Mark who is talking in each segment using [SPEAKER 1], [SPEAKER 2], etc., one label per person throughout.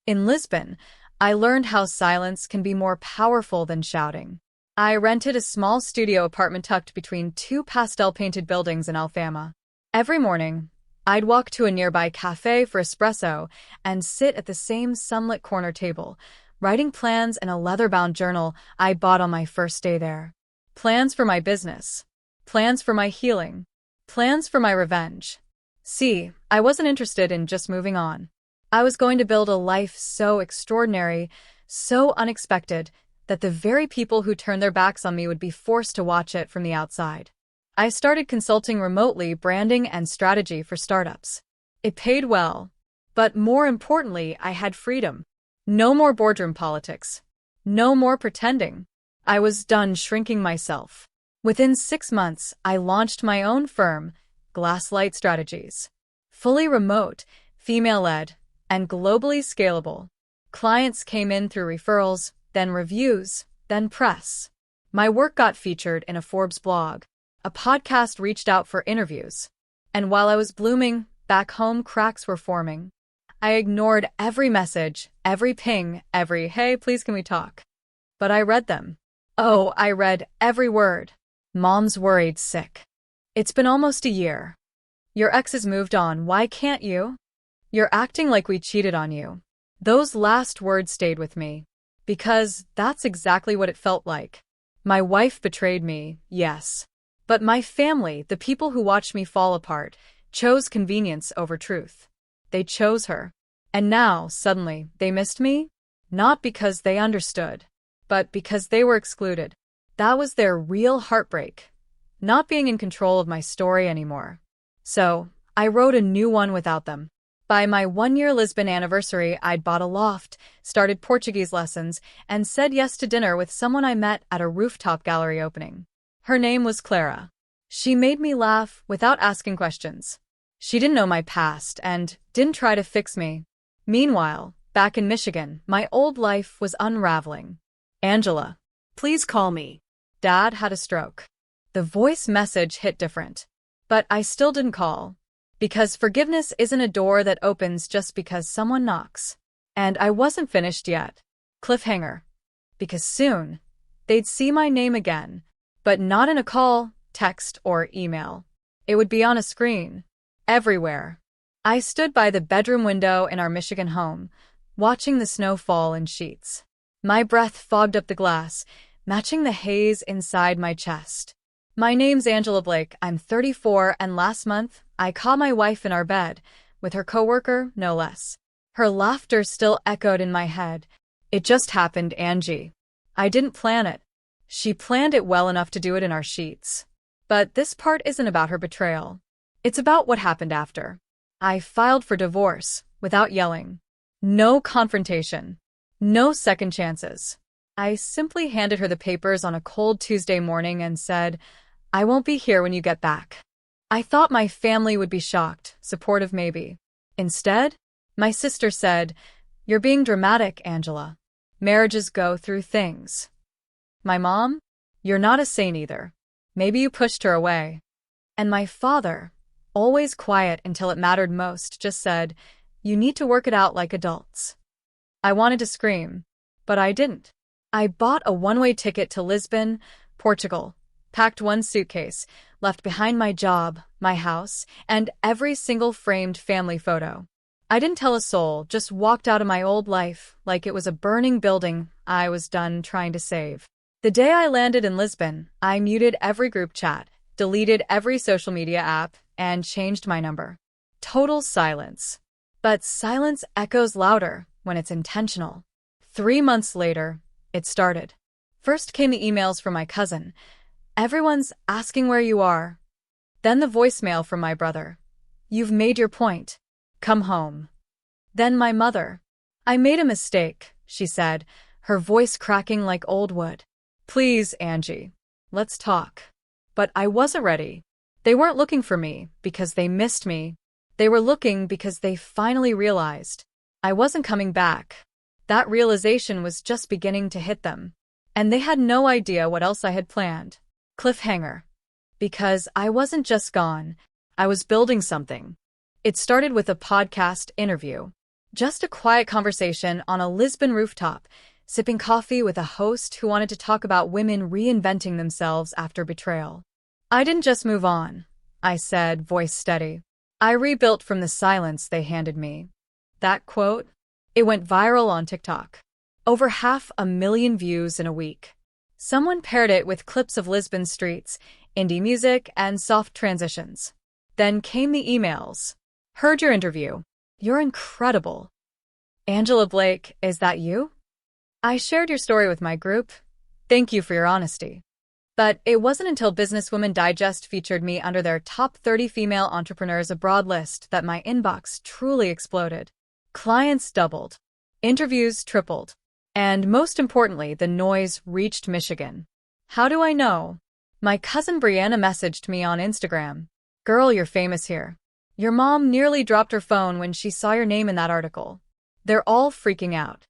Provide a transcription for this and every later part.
[SPEAKER 1] In Lisbon, I learned how silence can be more powerful than shouting. I rented a small studio apartment tucked between two pastel-painted buildings in Alfama. Every morning, I'd walk to a nearby cafe for espresso and sit at the same sunlit corner table, writing plans in a leather-bound journal I bought on my first day there. Plans for my business. Plans for my healing. Plans for my revenge. See, I wasn't interested in just moving on. I was going to build a life so extraordinary, so unexpected, that the very people who turned their backs on me would be forced to watch it from the outside. I started consulting remotely branding and strategy for startups. It paid well, but more importantly, I had freedom. No more boardroom politics. No more pretending. I was done shrinking myself. Within 6 months, I launched my own firm, Glasslight Strategies. Fully remote, female-led, and globally scalable. Clients came in through referrals, then reviews, then press. My work got featured in a Forbes blog. A podcast reached out for interviews. And while I was blooming, back home cracks were forming. I ignored every message, every ping, every "hey, please can we talk?" But I read them. Oh, I read every word. Mom's worried sick. It's been almost a year. Your ex has moved on, why can't you? You're acting like we cheated on you. Those last words stayed with me. Because that's exactly what it felt like. My wife betrayed me, yes. But my family, the people who watched me fall apart, chose convenience over truth. They chose her. And now, suddenly, they missed me? Not because they understood, but because they were excluded. That was their real heartbreak. Not being in control of my story anymore. So, I wrote a new one without them. By my 1-year Lisbon anniversary, I'd bought a loft, started Portuguese lessons, and said yes to dinner with someone I met at a rooftop gallery opening. Her name was Clara. She made me laugh without asking questions. She didn't know my past and didn't try to fix me. Meanwhile, back in Michigan, my old life was unraveling. Angela, please call me. Dad had a stroke. The voice message hit different. But I still didn't call. Because forgiveness isn't a door that opens just because someone knocks. And I wasn't finished yet. Cliffhanger. Because soon, they'd see my name again. But not in a call, text, or email. It would be on a screen. Everywhere. I stood by the bedroom window in our Michigan home, watching the snow fall in sheets. My breath fogged up the glass, matching the haze inside my chest. My name's Angela Blake, I'm 34, and last month, I caught my wife in our bed, with her coworker, no less. Her laughter still echoed in my head. It just happened, Angie. I didn't plan it. She planned it well enough to do it in our sheets. But this part isn't about her betrayal. It's about what happened after. I filed for divorce, without yelling. No confrontation. No second chances. I simply handed her the papers on a cold Tuesday morning and said, I won't be here when you get back. I thought my family would be shocked, supportive maybe. Instead, my sister said, You're being dramatic, Angela. Marriages go through things. My mom? You're not a saint either. Maybe you pushed her away. And my father, always quiet until it mattered most, just said, You need to work it out like adults. I wanted to scream, but I didn't. I bought a one-way ticket to Lisbon, Portugal, packed one suitcase, left behind my job, my house, and every single framed family photo. I didn't tell a soul, just walked out of my old life like it was a burning building I was done trying to save. The day I landed in Lisbon, I muted every group chat, deleted every social media app, and changed my number. Total silence. But silence echoes louder when it's intentional. 3 months later, it started. First came the emails from my cousin. Everyone's asking where you are. Then the voicemail from my brother. You've made your point. Come home. Then my mother. I made a mistake, she said, her voice cracking like old wood. Please, Angie. Let's talk. But I wasn't ready. They weren't looking for me because they missed me. They were looking because they finally realized I wasn't coming back. That realization was just beginning to hit them. And they had no idea what else I had planned. Cliffhanger. Because I wasn't just gone. I was building something. It started with a podcast interview. Just a quiet conversation on a Lisbon rooftop, sipping coffee with a host who wanted to talk about women reinventing themselves after betrayal. I didn't just move on, I said, voice steady. I rebuilt from the silence they handed me. That quote? It went viral on TikTok. Over 500,000 views in a week. Someone paired it with clips of Lisbon streets, indie music, and soft transitions. Then came the emails. Heard your interview. You're incredible. Angela Blake, is that you? I shared your story with my group. Thank you for your honesty. But it wasn't until Businesswoman Digest featured me under their top 30 female entrepreneurs abroad list that my inbox truly exploded. Clients doubled. Interviews tripled. And most importantly, the noise reached Michigan. How do I know? My cousin Brianna messaged me on Instagram. Girl, you're famous here. Your mom nearly dropped her phone when she saw your name in that article. They're all freaking out.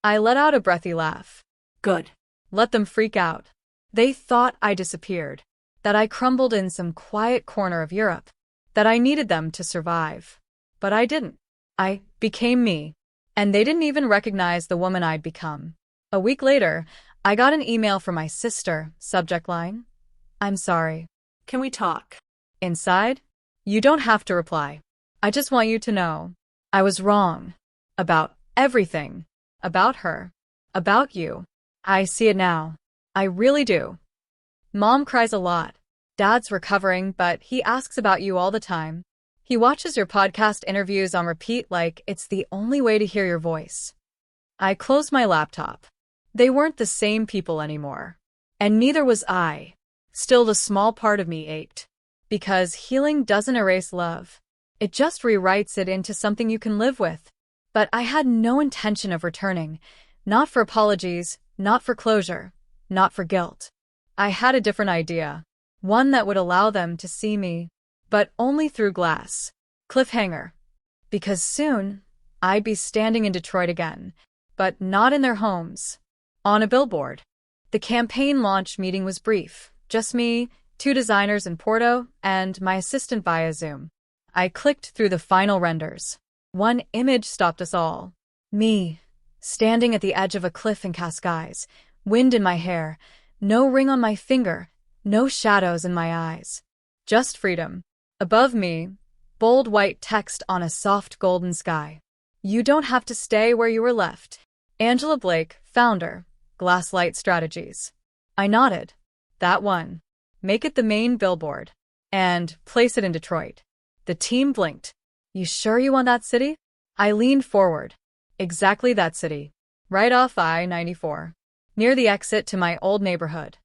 [SPEAKER 1] I let out a breathy laugh. Good. Let them freak out. They thought I disappeared, that I crumbled in some quiet corner of Europe, that I needed them to survive. But I didn't. I became me. And they didn't even recognize the woman I'd become. A week later, I got an email from my sister, subject line, I'm sorry. Can we talk? Inside, you don't have to reply. I just want you to know. I was wrong. About everything. About her. About you. I see it now. I really do. Mom cries a lot. Dad's recovering, but he asks about you all the time. He watches your podcast interviews on repeat like it's the only way to hear your voice. I closed my laptop. They weren't the same people anymore. And neither was I. Still, the small part of me ached. Because healing doesn't erase love. It just rewrites it into something you can live with. But I had no intention of returning. Not for apologies, not for closure, not for guilt. I had a different idea. One that would allow them to see me. But only through glass. Cliffhanger. Because soon, I'd be standing in Detroit again. But not in their homes. On a billboard. The campaign launch meeting was brief. Just me, 2 designers in Porto, and my assistant via Zoom. I clicked through the final renders. One image stopped us all. Me, standing at the edge of a cliff in Cascais, wind in my hair, no ring on my finger, no shadows in my eyes. Just freedom. Above me, bold white text on a soft golden sky. You don't have to stay where you were left. Angela Blake, founder, Glasslight Strategies. I nodded. That one. Make it the main billboard. And place it in Detroit. The team blinked. You sure you want that city? I leaned forward. Exactly that city. Right off I-94. Near the exit to my old neighborhood.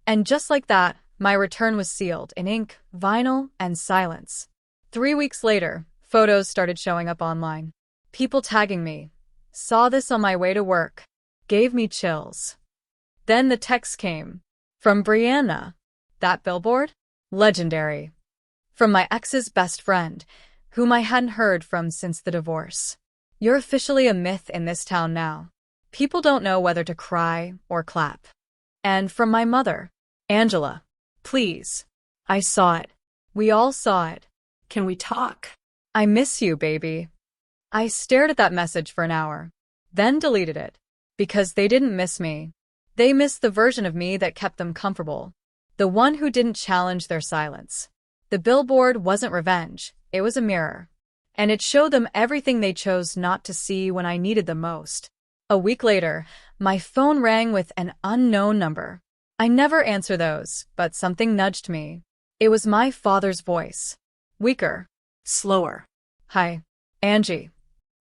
[SPEAKER 1] And just like that, my return was sealed in ink, vinyl, and silence. 3 weeks later, photos started showing up online. People tagging me. Saw this on my way to work. Gave me chills. Then the text came. From Brianna. That billboard? Legendary. From my ex's best friend, whom I hadn't heard from since the divorce. You're officially a myth in this town now. People don't know whether to cry or clap. And from my mother, Angela. Please. I saw it. We all saw it. Can we talk? I miss you, baby. I stared at that message for an hour, then deleted it. Because they didn't miss me. They missed the version of me that kept them comfortable. The one who didn't challenge their silence. The billboard wasn't revenge, it was a mirror. And it showed them everything they chose not to see when I needed them most. A week later, my phone rang with an unknown number. I never answer those, but something nudged me. It was my father's voice. Weaker. Slower. Hi, Angie.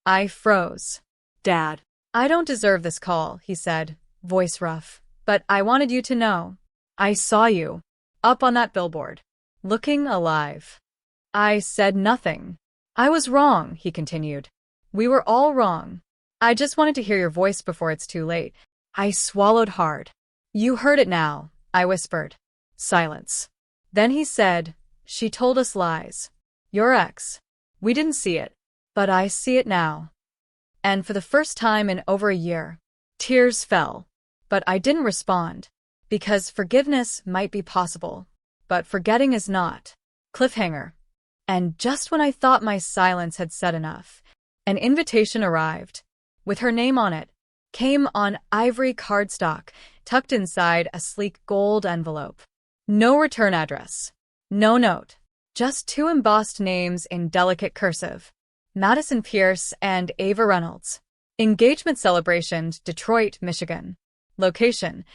[SPEAKER 1] I froze. Dad. I don't deserve this call, he said, voice rough. But I wanted you to know. I saw you. Up on that billboard. Looking alive. I said nothing. I was wrong, he continued. We were all wrong. I just wanted to hear your voice before it's too late. I swallowed hard. You heard it now, I whispered. Silence. Then he said, she told us lies. Your ex. We didn't see it. But I see it now. And for the first time in over a year, tears fell. But I didn't respond. Because forgiveness might be possible. But forgetting is not. Cliffhanger. And just when I thought my silence had said enough, An invitation arrived, with her name on it, came on ivory cardstock, tucked inside a sleek gold envelope. No return address. No note. Just two embossed names in delicate cursive. Madison Pierce and Ava Reynolds. Engagement celebration, Detroit, Michigan. Location: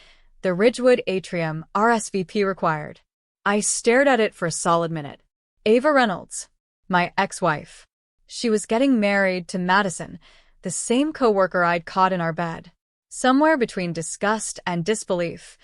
[SPEAKER 1] the Ridgewood Atrium, RSVP required. I stared at it for a solid minute. Ava Reynolds, my ex-wife. She was getting married to Madison, the same coworker I'd caught in our bed. Somewhere between disgust and disbelief,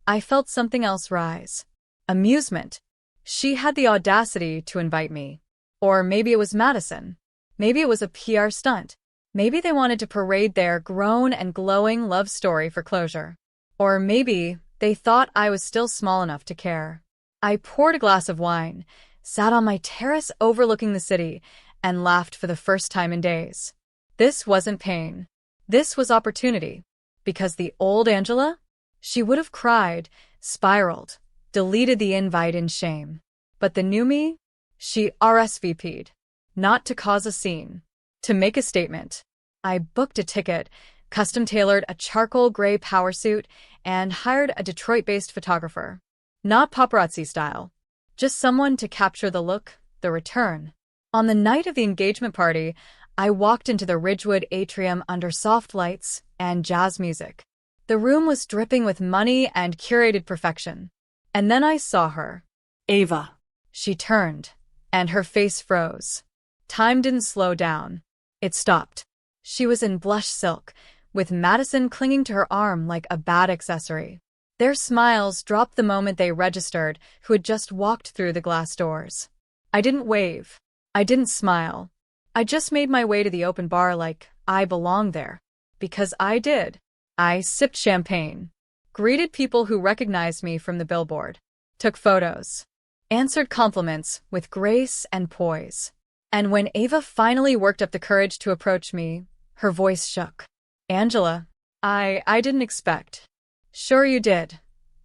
[SPEAKER 1] I felt something else rise. Amusement. She had the audacity to invite me. Or maybe it was Madison. Maybe it was a PR stunt. Maybe they wanted to parade their grown and glowing love story for closure. Or maybe they thought I was still small enough to care. I poured a glass of wine, sat on my terrace overlooking the city, and laughed for the first time in days. This wasn't pain. This was opportunity. Because the old Angela? She would have cried, spiraled, deleted the invite in shame. But the new me? She RSVP'd. Not to cause a scene. To make a statement. I booked a ticket, custom-tailored a charcoal gray power suit, and hired a Detroit-based photographer. Not paparazzi style. Just someone to capture the look, the return. On the night of the engagement party, I walked into the Ridgewood Atrium under soft lights and jazz music. The room was dripping with money and curated perfection. And then I saw her. Ava. She turned, and her face froze. Time didn't slow down. It stopped. She was in blush silk, with Madison clinging to her arm like a bad accessory. Their smiles dropped the moment they registered who had just walked through the glass doors. I didn't wave. I didn't smile. I just made my way to the open bar like I belonged there. Because I did. I sipped champagne, greeted people who recognized me from the billboard, took photos, answered compliments with grace and poise. And when Ava finally worked up the courage to approach me, her voice shook. Angela, I didn't expect. Sure you did,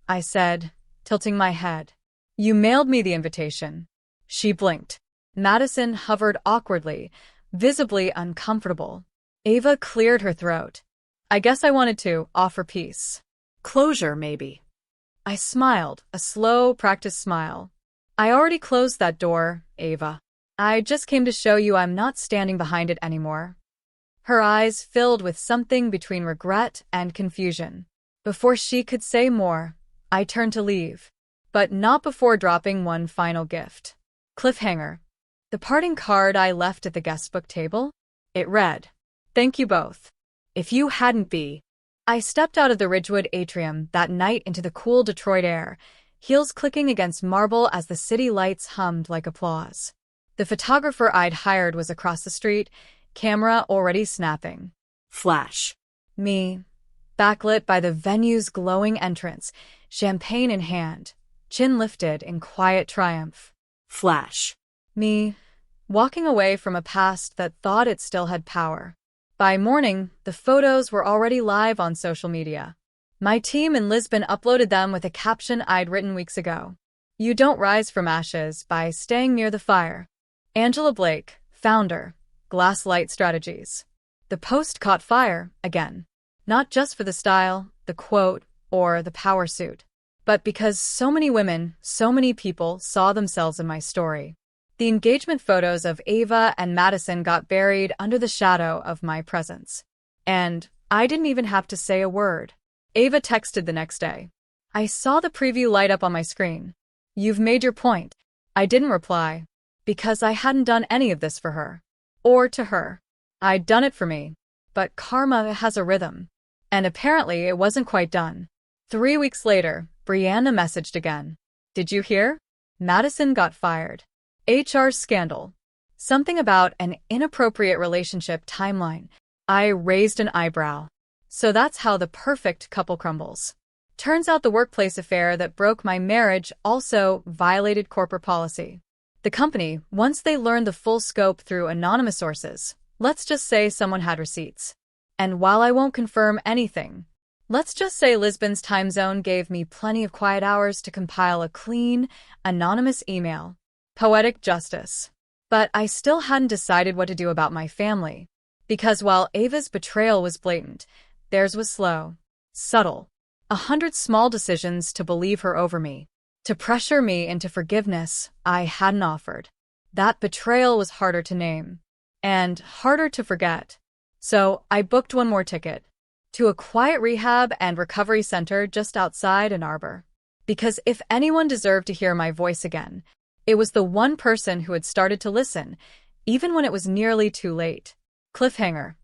[SPEAKER 1] I said, tilting my head. You mailed me the invitation. She blinked. Madison hovered awkwardly, visibly uncomfortable. Ava cleared her throat. I guess I wanted to offer peace. Closure, maybe. I smiled, a slow, practiced smile. I already closed that door, Ava. I just came to show you I'm not standing behind it anymore. Her eyes filled with something between regret and confusion. Before she could say more, I turned to leave. But not before dropping one final gift. Cliffhanger. The parting card I left at the guestbook table? It read, "Thank you both. If you hadn't be." I stepped out of the Ridgewood Atrium that night into the cool Detroit air, heels clicking against marble as the city lights hummed like applause. The photographer I'd hired was across the street, camera already snapping. Flash. Me, backlit by the venue's glowing entrance, champagne in hand, chin lifted in quiet triumph. Flash. Me, walking away from a past that thought it still had power. By morning, the photos were already live on social media. My team in Lisbon uploaded them with a caption I'd written weeks ago. You don't rise from ashes by staying near the fire. Angela Blake, founder, Glasslight Strategies. The post caught fire, again. Not just for the style, the quote, or the power suit, but because so many women, so many people saw themselves in my story. The engagement photos of Ava and Madison got buried under the shadow of my presence. And I didn't even have to say a word. Ava texted the next day. I saw the preview light up on my screen. You've made your point. I didn't reply, because I hadn't done any of this for her. Or to her. I'd done it for me. But karma has a rhythm. And apparently it wasn't quite done. 3 weeks later, Brianna messaged again. Did you hear? Madison got fired. HR scandal. Something about an inappropriate relationship timeline. I raised an eyebrow. So that's how the perfect couple crumbles. Turns out the workplace affair that broke my marriage also violated corporate policy. The company, once they learned the full scope through anonymous sources, let's just say someone had receipts. And while I won't confirm anything, let's just say Lisbon's time zone gave me plenty of quiet hours to compile a clean, anonymous email. Poetic justice. But I still hadn't decided what to do about my family. Because while Ava's betrayal was blatant, theirs was slow, subtle. 100 small decisions to believe her over me, to pressure me into forgiveness I hadn't offered. That betrayal was harder to name, and harder to forget. So I booked one more ticket, to a quiet rehab and recovery center just outside Ann Arbor. Because if anyone deserved to hear my voice again, it was the one person who had started to listen, even when it was nearly too late. Cliffhanger.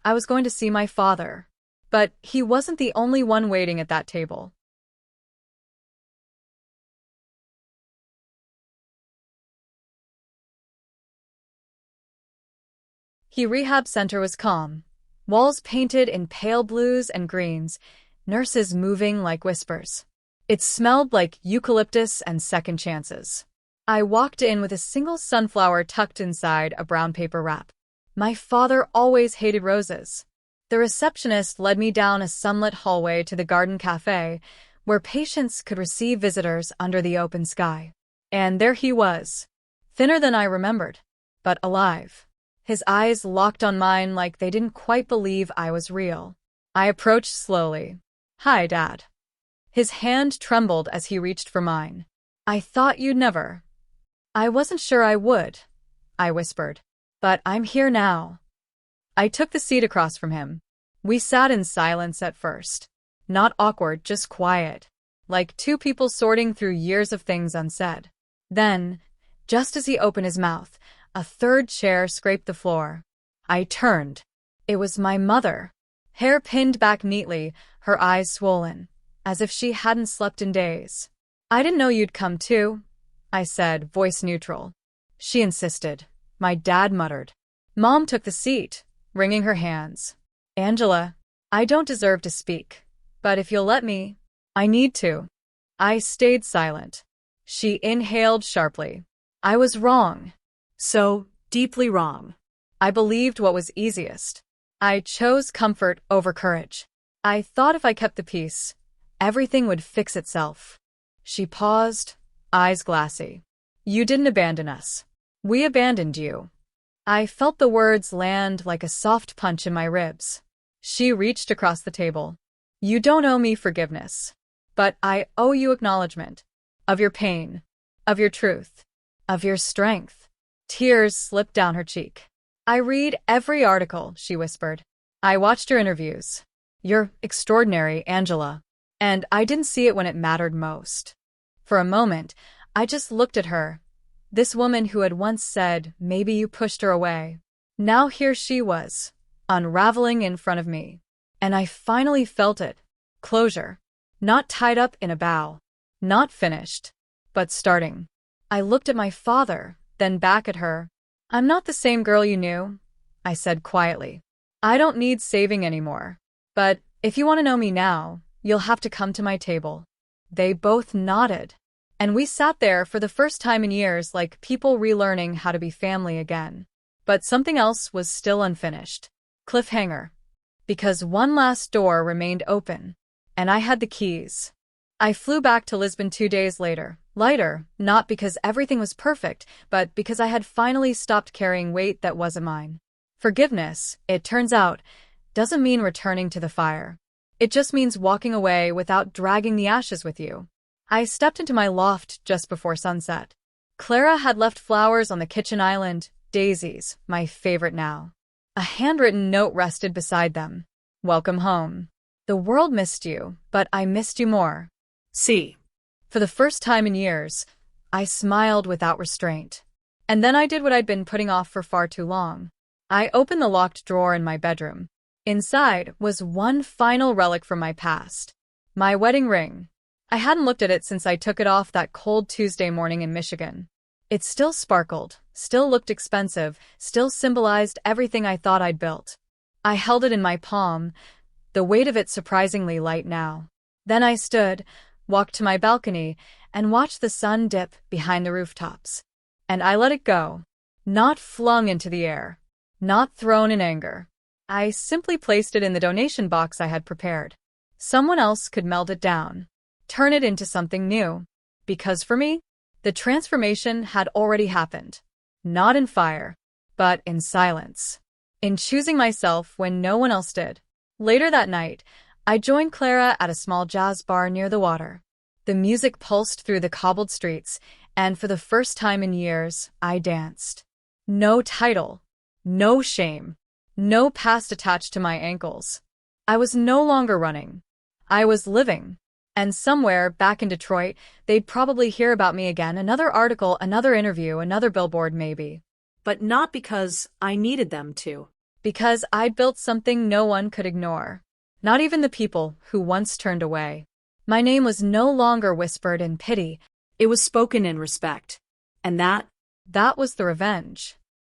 [SPEAKER 1] I was going to see my father. But he wasn't the only one waiting at that table. The rehab center was calm. Walls painted in pale blues and greens, nurses moving like whispers. It smelled like eucalyptus and second chances. I walked in with a single sunflower tucked inside a brown paper wrap. My father always hated roses. The receptionist led me down a sunlit hallway to the garden cafe, where patients could receive visitors under the open sky. And there he was, thinner than I remembered, but alive. His eyes locked on mine like they didn't quite believe I was real. I approached slowly. "Hi, Dad." His hand trembled as he reached for mine. "I thought you'd never." "I wasn't sure I would," I whispered. "But I'm here now." I took the seat across from him. We sat in silence at first. Not awkward, just quiet. Like two people sorting through years of things unsaid. Then, just as he opened his mouth, a third chair scraped the floor. I turned. It was my mother. Hair pinned back neatly, her eyes swollen, as if she hadn't slept in days. "I didn't know you'd come too," I said, voice neutral. She insisted. My dad muttered. Mom took the seat, wringing her hands. "Angela, I don't deserve to speak, but if you'll let me, I need to." I stayed silent. She inhaled sharply. I was wrong. So deeply wrong. I believed what was easiest. I chose comfort over courage. I thought if I kept the peace, everything would fix itself. She paused, eyes glassy. "You didn't abandon us. We abandoned you." I felt the words land like a soft punch in my ribs. She reached across the table. "You don't owe me forgiveness, but I owe you acknowledgement. Of your pain, of your truth, of your strength." Tears slipped down her cheek. "I read every article," she whispered. "I watched your interviews. You're extraordinary, Angela. And I didn't see it when it mattered most." For a moment, I just looked at her. This woman who had once said, maybe you pushed her away. Now here she was, unraveling in front of me. And I finally felt it. Closure. Not tied up in a bow. Not finished. But starting. I looked at my father, then back at her. "I'm not the same girl you knew," I said quietly. "I don't need saving anymore. But if you want to know me now, you'll have to come to my table." They both nodded. And we sat there for the first time in years like people relearning how to be family again. But something else was still unfinished. Cliffhanger. Because one last door remained open. And I had the keys. I flew back to Lisbon 2 days later. Lighter, not because everything was perfect, but because I had finally stopped carrying weight that wasn't mine. Forgiveness, it turns out, doesn't mean returning to the fire. It just means walking away without dragging the ashes with you. I stepped into my loft just before sunset. Clara had left flowers on the kitchen island, daisies, my favorite now. A handwritten note rested beside them. "Welcome home. The world missed you, but I missed you more. See." For the first time in years, I smiled without restraint. And then I did what I'd been putting off for far too long. I opened the locked drawer in my bedroom. Inside was one final relic from my past. My wedding ring. I hadn't looked at it since I took it off that cold Tuesday morning in Michigan. It still sparkled, still looked expensive, still symbolized everything I thought I'd built. I held it in my palm, the weight of it surprisingly light now. Then I stood, walked to my balcony, and watched the sun dip behind the rooftops. And I let it go. Not flung into the air. Not thrown in anger. I simply placed it in the donation box I had prepared. Someone else could melt it down. Turn it into something new. Because for me, the transformation had already happened. Not in fire, but in silence. in choosing myself when no one else did. Later that night, I joined Clara at a small jazz bar near the water. The music pulsed through the cobbled streets, and for the first time in years, I danced. No title, no shame, no past attached to my ankles. I was no longer running. I was living. And somewhere back in Detroit, they'd probably hear about me again, another article, another interview, another billboard maybe.
[SPEAKER 2] But not because I needed them to.
[SPEAKER 1] Because I'd built something no one could ignore. Not even the people who once turned away. My name was no longer whispered in pity.
[SPEAKER 2] It was spoken in respect. And that
[SPEAKER 1] was the revenge.